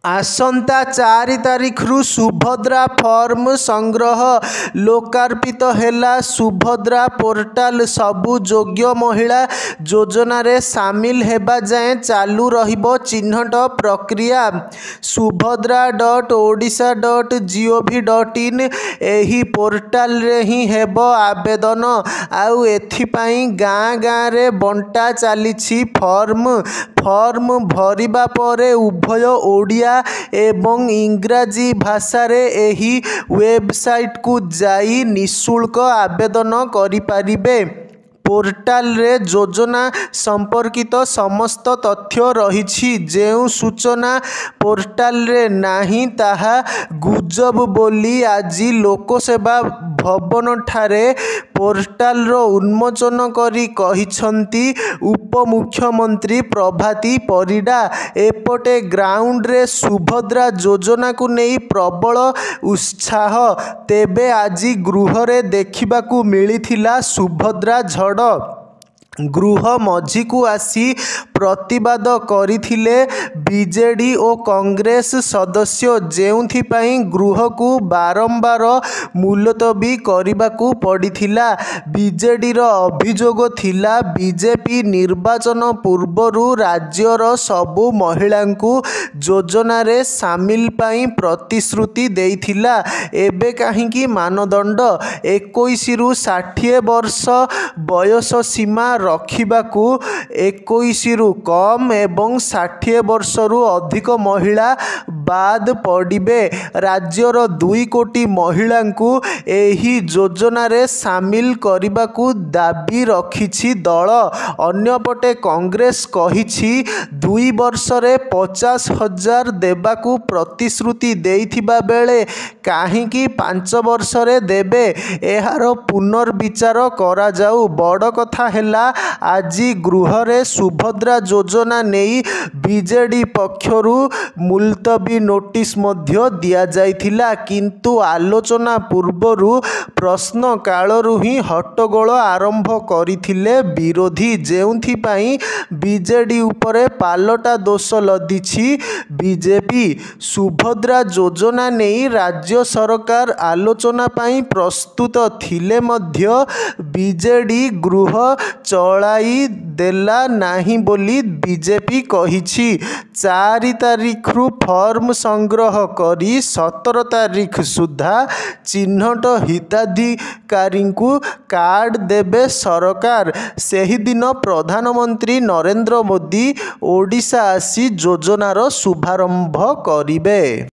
आसंता 4 तारिखरु Subhadra form संग्रह लोकार्पित हेला। Subhadra portal सबु योग्य महिला योजना रे सामिल हेबा जाए चालू रहिबो चिन्हट प्रक्रिया। subhadra.odisha.gov.in एही पोर्टाल रे ही हेबो आवेदन। आउ एथिपाई गाँ गाँ रे बंटा चालिछि फॉर्म भरिबा परे उभय ओडिया एवं इंग्राजी भाषा रे एही वेबसाइट को जाई निःशुल्क आवेदन करि पारिबे। पोर्टाल रे योजना संपर्कित समस्त तथ्य रहिछि। जेउ सूचना पोर्टाल रे नाही ताहा गुजब बोली आज लोकसेवा भवन ठारे पोर्टाल रो उन्मोचन करी कहिछंती उपमुख्यमंत्री प्रभाती परिडा। एपटे ग्राउंड रे सुभद्रा योजना को नहीं प्रबल उत्साह। तेबे आज गृह रे देखिबाकू मिलिथिला सुभद्रा झड़। गृह मझी को आसी प्रतिवाद करथिले बीजेडी और कांग्रेस सदस्य। जेउथिपाई गृह को बारंबार मुलतवी करबाकू पड़िथिला। बीजेडी रो अभियोग थिला बीजेपी निर्वाचन पूर्वरु राज्यर सबु महिलांकू योजना रे सामिल पाई प्रतिश्रुति देइथिला। एबे काहींकी मानदंड 21 रु 60 वर्ष बयस सीमा रखिबाकू 21 रु कम एवं 60 वर्ष रु अधिक महिला बाद पड़िबे। राज्यर 2 कोटी महिलांकू एही योजना रे सामिल करिबाकू दाबी रखिछि दल। अन्यपटे कांग्रेस कहिछि 2 वर्ष रे 50,000 देबाकू प्रतिश्रुति देइथिबा बेले काहींकी 5 वर्ष रे देबे। एहार पुनर्विचार करा जाऊ। बड़ कथा हेला आज गृह रे सुभद्रा योजना नहीं बीजेडी पक्षरु मुलतवी नोटिस मध्य दिया जाइथिला। किंतु आलोचना पूर्वरु प्रश्न कालरु ही हट्टगोल आरंभ करिथिले विरोधी। जेउथिपाई बीजेडी उपरे पालटा दोष लदिछि बीजेपी। सुभद्रा योजना नहीं राज्य सरकार आलोचना पाई प्रस्तुत थिले मध्य बीजेडी गृह चलाई देला नाही बोली बीजेपी कहिछि। 4 तारिखरु फॉर्म संग्रह करी 17 तारिख सुधा चिन्हट हिताधिकारी को कार्ड देबे सरकार। सेही दिन प्रधानमंत्री नरेंद्र मोदी ओडिशा आसी योजनार शुभारंभ करिबे।